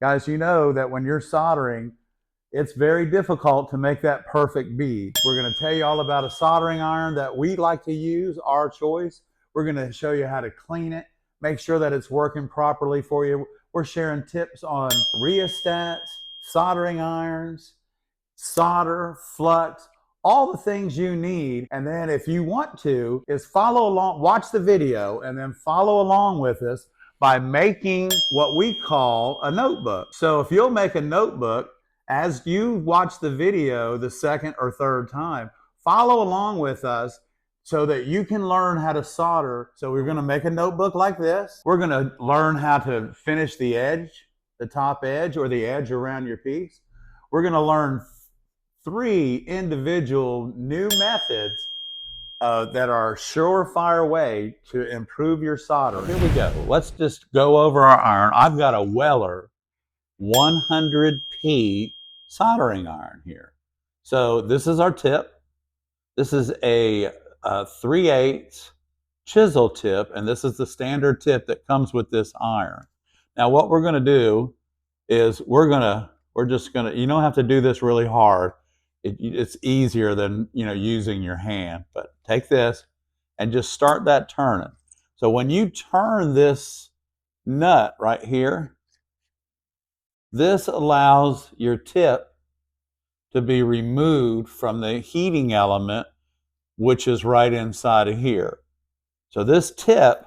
Guys, you know that when you're soldering, it's very difficult to make that perfect bead. We're going to tell you all about a soldering iron that we like to use, our choice. We're going to show you how to clean it, make sure that it's working properly for you. We're sharing tips on rheostats, soldering irons, solder, flux, all the things you need. And then if you want to, is follow along, watch the video, and then follow along with us by making what we call a notebook. So if you'll make a notebook as you watch the video the second or third time, follow along with us so that you can learn how to solder. So we're going to make a notebook like this. We're going to learn how to finish the edge, the top edge, or the edge around your piece. We're going to learn 3 individual new methods that are a surefire way to improve your solder. Here we go. Let's just go over our iron. I've got a Weller 100p soldering iron here. So this is our tip. This is a 3/8 chisel tip, and this is the standard tip that comes with this iron. Now what we're going to do is we're just going to, you don't have to do this really hard. It's easier than, using your hand. But take this and just start that turning. So when you turn this nut right here, this allows your tip to be removed from the heating element, which is right inside of here. So this tip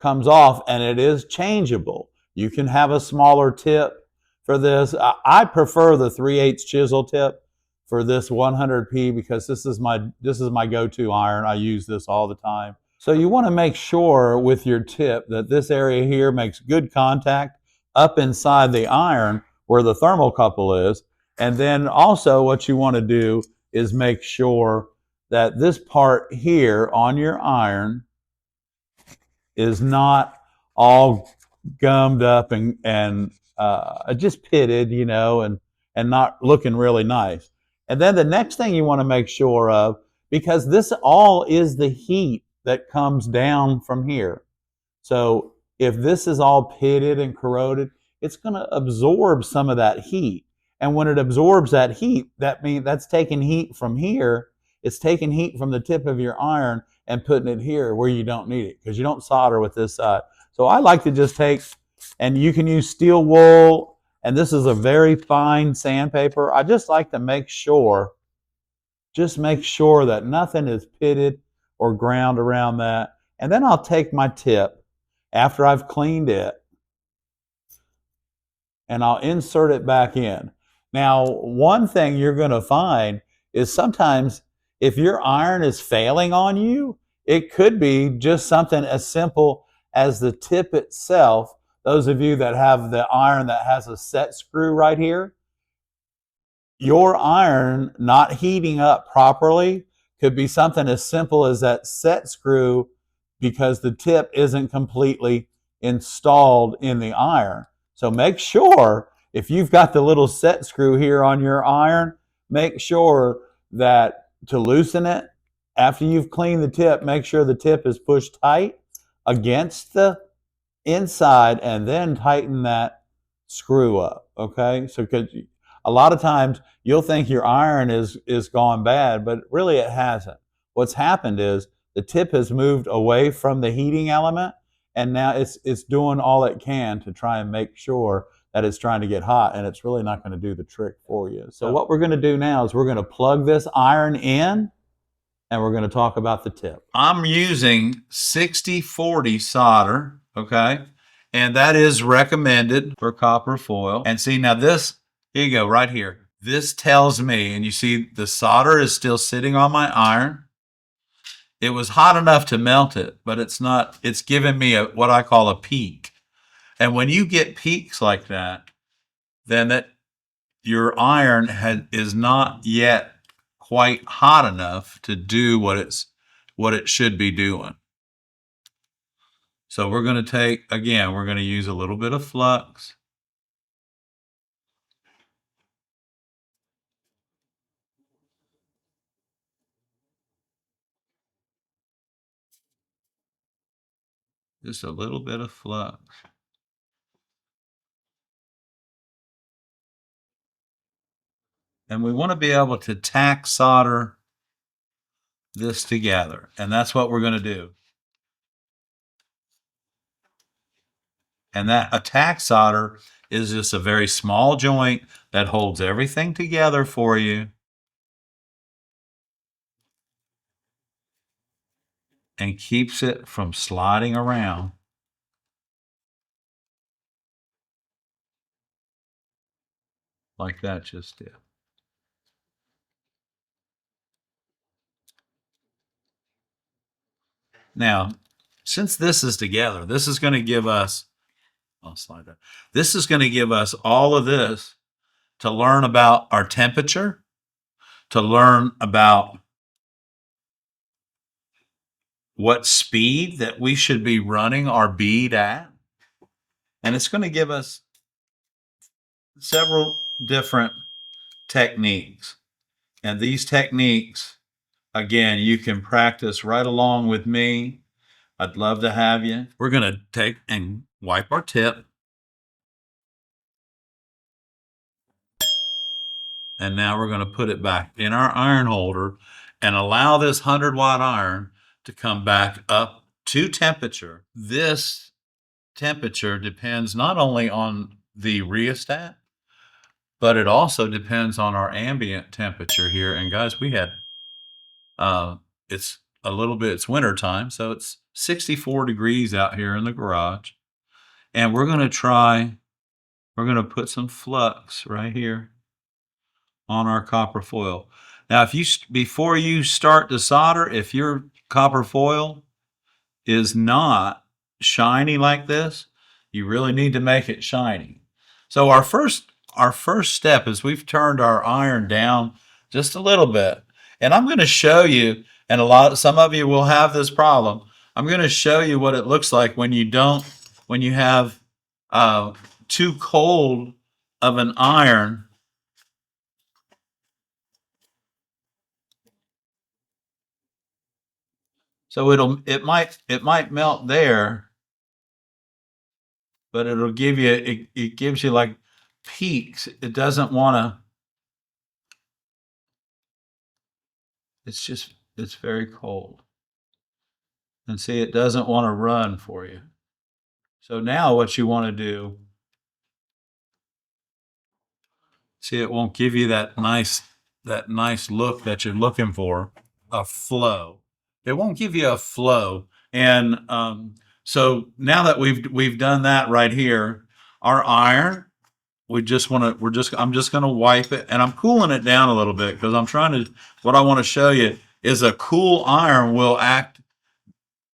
comes off and it is changeable. You can have a smaller tip for this. I prefer the 3/8 chisel tip for this 100p because this is my go-to iron. I use this all the time. So you want to make sure with your tip that this area here makes good contact up inside the iron where the thermocouple is. And then also what you want to do is make sure that this part here on your iron is not all gummed up and just pitted, and not looking really nice. And then the next thing you want to make sure of, because this all is the heat that comes down from here. So if this is all pitted and corroded, it's going to absorb some of that heat. And when it absorbs that heat, that means that's taking heat from here. It's taking heat from the tip of your iron and putting it here where you don't need it, because you don't solder with this side. So I like to just take, and you can use steel wool, and this is a very fine sandpaper. I just like to make sure that nothing is pitted or ground around that. And then I'll take my tip after I've cleaned it and I'll insert it back in. Now, one thing you're going to find is sometimes if your iron is failing on you, it could be just something as simple as the tip itself. Those of you that have the iron that has a set screw right here, your iron not heating up properly could be something as simple as that set screw, because the tip isn't completely installed in the iron. So make sure, if you've got the little set screw here on your iron, make sure that to loosen it, after you've cleaned the tip, make sure the tip is pushed tight against the inside and then tighten that screw up, okay? So because a lot of times you'll think your iron is gone bad, but really it hasn't. What's happened is the tip has moved away from the heating element, and now it's doing all it can to try and make sure that it's trying to get hot, and it's really not going to do the trick for you. So what we're going to do now is we're going to plug this iron in, and we're going to talk about the tip. I'm using 60/40 solder, okay? And that is recommended for copper foil. And see, now this, here you go, right here. This tells me, and you see the solder is still sitting on my iron. It was hot enough to melt it, but it's not, it's giving me what I call a peak. And when you get peaks like that, then that your iron is not yet quite hot enough to do what it should be doing. So we're going to take, again, we're going to use a little bit of flux. Just a little bit of flux. And we want to be able to tack solder this together. And that's what we're going to do. And that a tack solder is just a very small joint that holds everything together for you and keeps it from sliding around. Like that just did. Now, since this is together, this is going to give us, I'll slide that. This is going to give us all of this to learn about our temperature, to learn about what speed that we should be running our bead at. And it's going to give us several different techniques. And these techniques, again, you can practice right along with me. I'd love to have you. We're going to take and wipe our tip. And now we're going to put it back in our iron holder and allow this 100-watt iron to come back up to temperature. This temperature depends not only on the rheostat, but it also depends on our ambient temperature here. And guys, we had, it's a little bit, it's winter time, so it's 64 degrees out here in the garage. And we're going to put some flux right here on our copper foil. Now, before you start to solder, if your copper foil is not shiny like this, you really need to make it shiny. So our first step is we've turned our iron down just a little bit. And I'm going to show you, and some of you will have this problem. I'm going to show you what it looks like when you have too cold of an iron. So it might melt there, but it'll give you, it gives you like peaks. It doesn't want to, it's very cold. And see, it doesn't want to run for you. So now what you want to do, see, it won't give you that nice look that you're looking for, a flow. It won't give you a flow. And so now that we've done that right here, our iron, I'm just going to wipe it, and I'm cooling it down a little bit because what I want to show you is a cool iron will act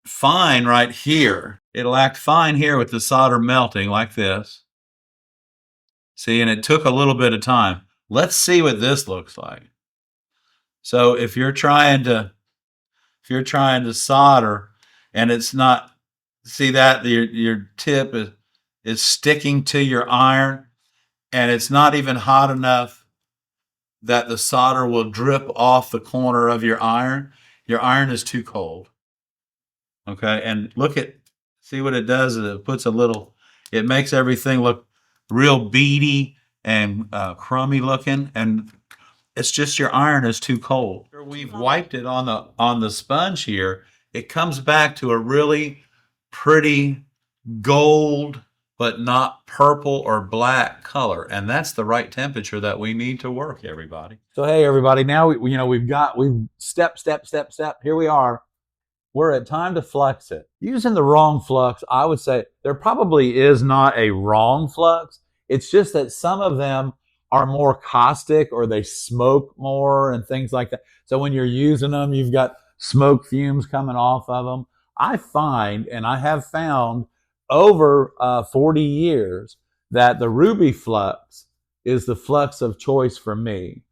fine right here. It'll act fine here with the solder melting like this. See, and it took a little bit of time. Let's see what this looks like. So if you're trying to solder and it's not, see that your tip is sticking to your iron and it's not even hot enough that the solder will drip off the corner of your iron is too cold. Okay, and see what it does is it makes everything look real beady and crummy looking, and it's just your iron is too cold. We've wiped it on the sponge here. It comes back to a really pretty gold, but not purple or black color, and that's the right temperature that we need to work, everybody. So hey, everybody, now we've step. Here we are. We're at time to flux it. Using the wrong flux, I would say there probably is not a wrong flux. It's just that some of them are more caustic or they smoke more and things like that. So when you're using them, you've got smoke fumes coming off of them. I find, and I have found over 40 years, that the ruby flux is the flux of choice for me.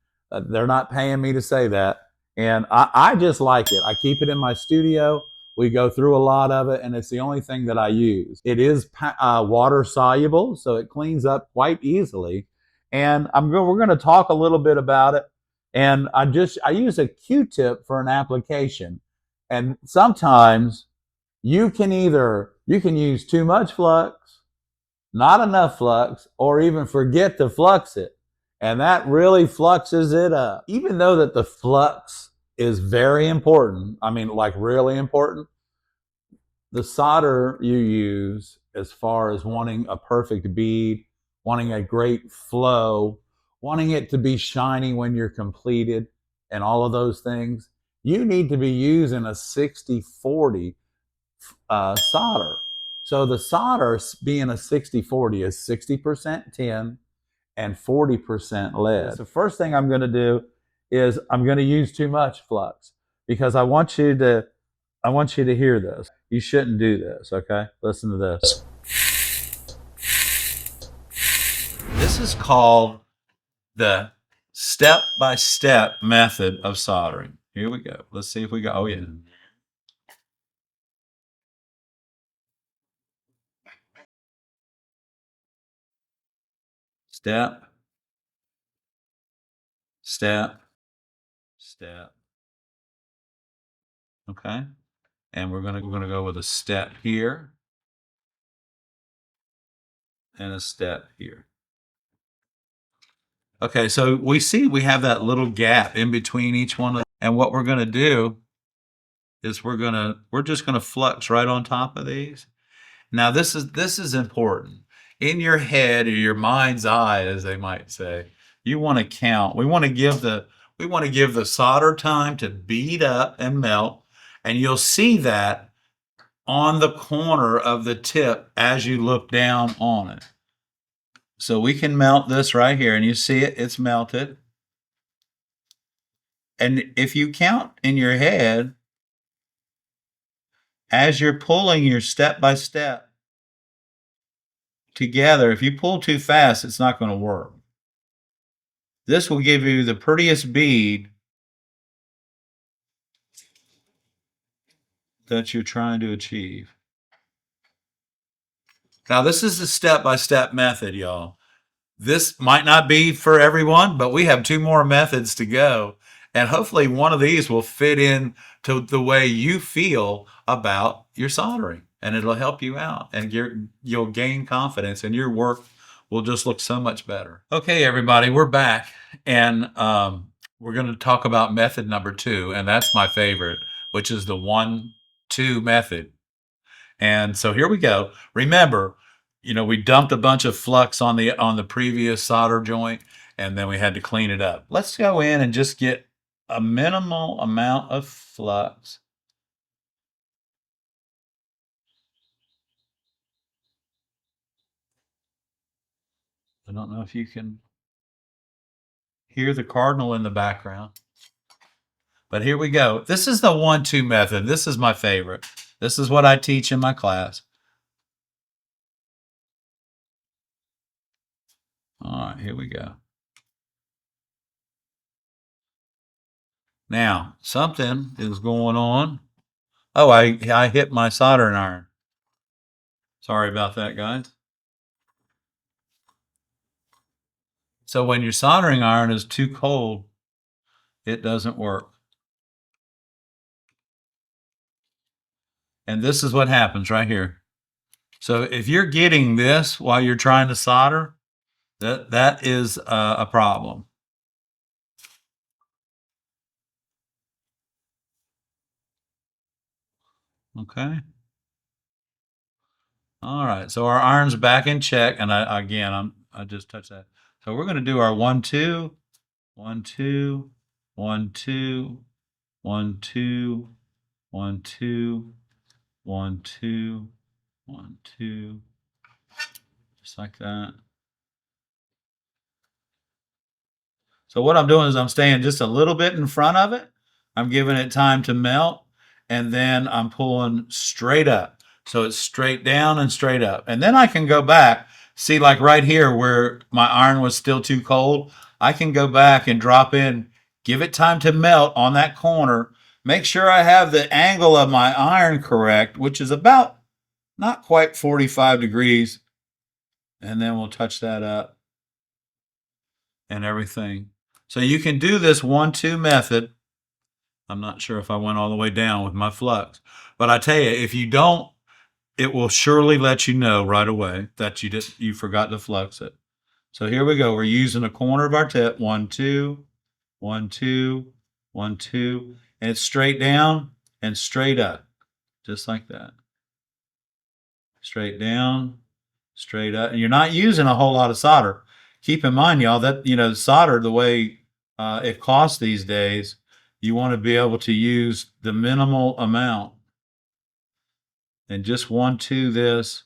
They're not paying me to say that. And I just like it. I keep it in my studio. We go through a lot of it, and it's the only thing that I use. It is water soluble, so it cleans up quite easily. And we're going to talk a little bit about it. And I use a Q-tip for an application. And sometimes you can use too much flux, not enough flux, or even forget to flux it. And that really fluxes it up. Even though that the flux is very important, I mean, like really important, the solder you use as far as wanting a perfect bead, wanting a great flow, wanting it to be shiny when you're completed, and all of those things, you need to be using a 60-40 solder. So the solder being a 60-40 is 60% tin and 40% lead. So the first thing I'm going to do is I'm going to use too much flux because I want you to hear this. You shouldn't do this, okay? Listen to this. This is called the step-by-step method of soldering. Here we go. Let's see if we go. Oh, yeah. Step, step, step. Okay? And we're gonna go with a step here and a step here. Okay, so we see we have that little gap in between each one, and what we're gonna do is we're just gonna flux right on top of these. Now this is important. In your head or your mind's eye, as they might say, you want to count. We want to give the solder time to bead up and melt, and you'll see that on the corner of the tip as you look down on it. So we can melt this right here, and you see it, it's melted. And if you count in your head, as you're pulling your step by step together, if you pull too fast, it's not going to work. This will give you the prettiest bead that you're trying to achieve. Now, this is the step-by-step method, y'all. This might not be for everyone, but we have 2 more methods to go. And hopefully one of these will fit in to the way you feel about your soldering. And it'll help you out. And you'll gain confidence and your work will just look so much better. Okay, everybody, we're back. And we're going to talk about method number 2. And that's my favorite, which is the 1-2 method. And so here we go. Remember, we dumped a bunch of flux on the previous solder joint, and then we had to clean it up. Let's go in and just get a minimal amount of flux. I don't know if you can hear the cardinal in the background. But here we go. This is the 1-2 method. This is my favorite. This is what I teach in my class. All right, here we go. Now, something is going on. Oh, I hit my soldering iron. Sorry about that, guys. So when your soldering iron is too cold, it doesn't work. And this is what happens right here. So if you're getting this while you're trying to solder, that is a problem. Okay. All right. So our iron's back in check, and I just touched that. So we're going to do our 1-2, 1-2, 1-2, 1-2, 1-2, 1-2, 1-2, just like that. So what I'm doing is I'm staying just a little bit in front of it. I'm giving it time to melt, and then I'm pulling straight up. So it's straight down and straight up. And then I can go back. See, like right here where my iron was still too cold, I can go back and drop in, give it time to melt on that corner. Make sure I have the angle of my iron correct, which is about not quite 45 degrees. And then we'll touch that up and everything. So you can do this 1-2 method. I'm not sure if I went all the way down with my flux, but I tell you, if you don't, it will surely let you know right away that you forgot to flux it. So here we go. We're using a corner of our tip. 1, 2, 1, 2, 1, 2. And it's straight down and straight up. Just like that. Straight down, straight up. And you're not using a whole lot of solder. Keep in mind, y'all, that, you know, solder, the way it costs these days, you want to be able to use the minimal amount. And just 1, 2 this.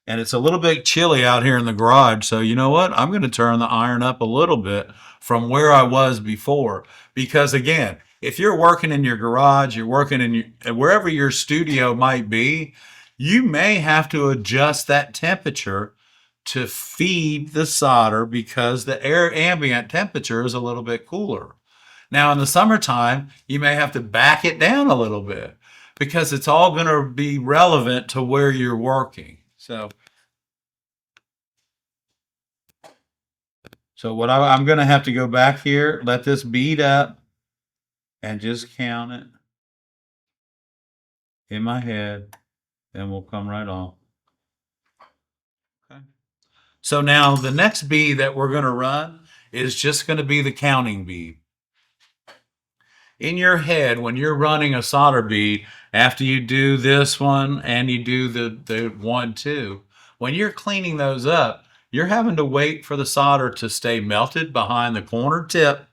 And it's a little bit chilly out here in the garage. So you know what? I'm going to turn the iron up a little bit from where I was before. Because again, if you're working in your garage, you're working in your, wherever your studio might be, you may have to adjust that temperature to feed the solder because the air ambient temperature is a little bit cooler. Now in the summertime, you may have to back it down a little bit because it's all going to be relevant to where you're working. So what I'm going to have to go back here, let this bead up, and just count it in my head, and we'll come right off. Okay. So now the next bead that we're going to run is just going to be the counting bead. In your head, when you're running a solder bead, after you do this one and you do the 1, 2, when you're cleaning those up, you're having to wait for the solder to stay melted behind the corner tip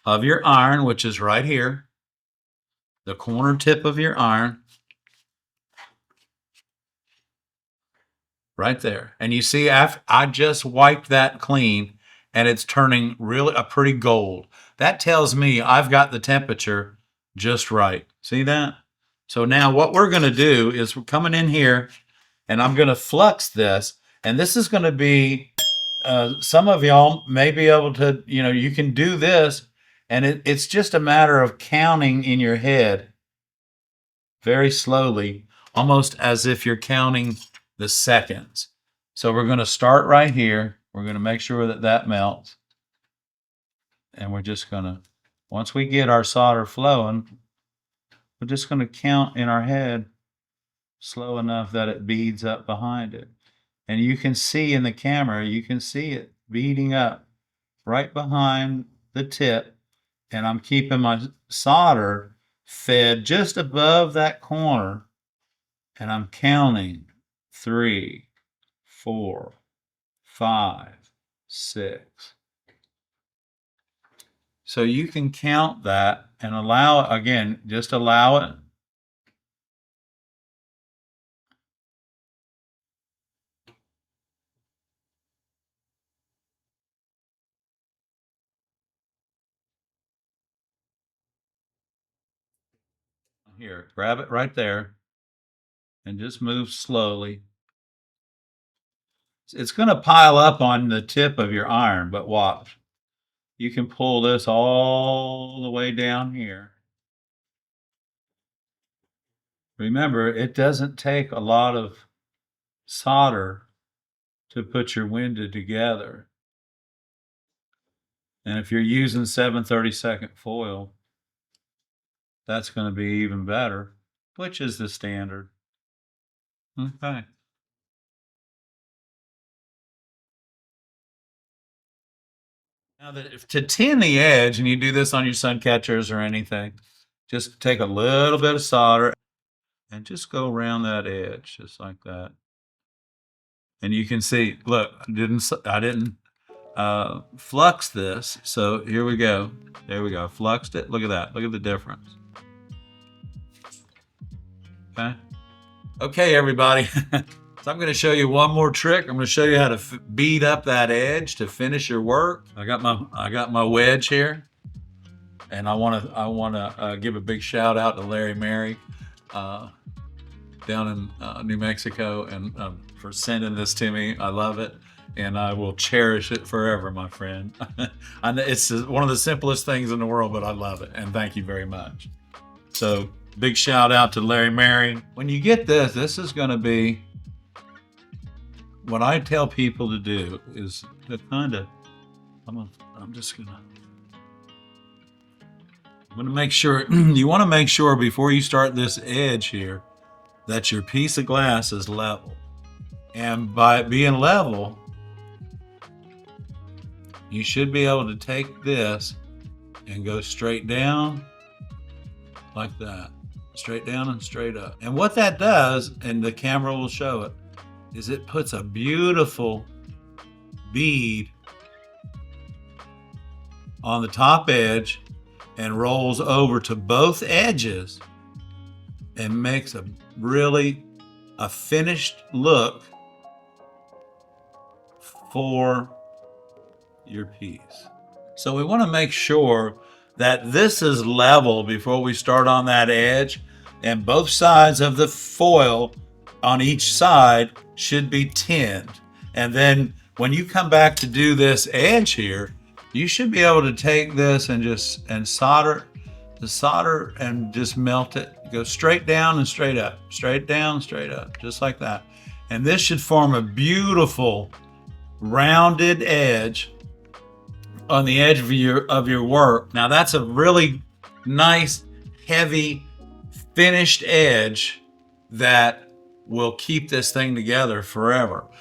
of your iron, which is right here. The corner tip of your iron. Right there. And you see, I just wiped that clean and it's turning really a pretty gold. That tells me I've got the temperature just right. See that? So now what we're going to do is we're coming in here and I'm going to flux this. And this is going to be, some of y'all may be able to, you know, you can do this and it's just a matter of counting in your head very slowly, almost as if you're counting the seconds. So we're going to start right here. We're going to make sure that that melts. And we're just going to, once we get our solder flowing, we're just going to count in our head slow enough that it beads up behind it. And you can see in the camera, you can see it beading up right behind the tip. And I'm keeping my solder fed just above that corner. And I'm counting 3, 4, 5, 6. So you can count that and allow it, again, just allow it. Here, grab it right there and just move slowly. It's going to pile up on the tip of your iron, but watch. You can pull this all the way down here. Remember, it doesn't take a lot of solder to put your window together. And if you're using 7/32 foil, that's going to be even better, which is the standard. Okay. Now that to tin the edge, and you do this on your sun catchers or anything, just take a little bit of solder and just go around that edge, just like that. And you can see, look, I didn't flux this. So here we go. There we go. Fluxed it. Look at that. Look at the difference. Okay. Okay, everybody. So I'm going to show you one more trick. I'm going to show you how to bead up that edge to finish your work. I got my wedge here, and I want to give a big shout out to Larry Mary down in New Mexico, and for sending this to me. I love it, and I will cherish it forever, my friend. It's one of the simplest things in the world, but I love it, and thank you very much. So big shout out to Larry Mary. When you get this, this is going to be what I tell people to do is to kind of, I'm gonna make sure, you want to make sure before you start this edge here that your piece of glass is level. And by it being level, you should be able to take this and go straight down like that. Straight down and straight up. And what that does, and the camera will show it, is it puts a beautiful bead on the top edge and rolls over to both edges and makes a really finished look for your piece. So we want to make sure that this is level before we start on that edge, and both sides of the foil on each side should be tinned. And then when you come back to do this edge here, you should be able to take this and solder and just melt it. Go straight down and straight up, straight down, straight up, just like that. And this should form a beautiful rounded edge on the edge of your work. Now that's a really nice, heavy, finished edge that will keep this thing together forever.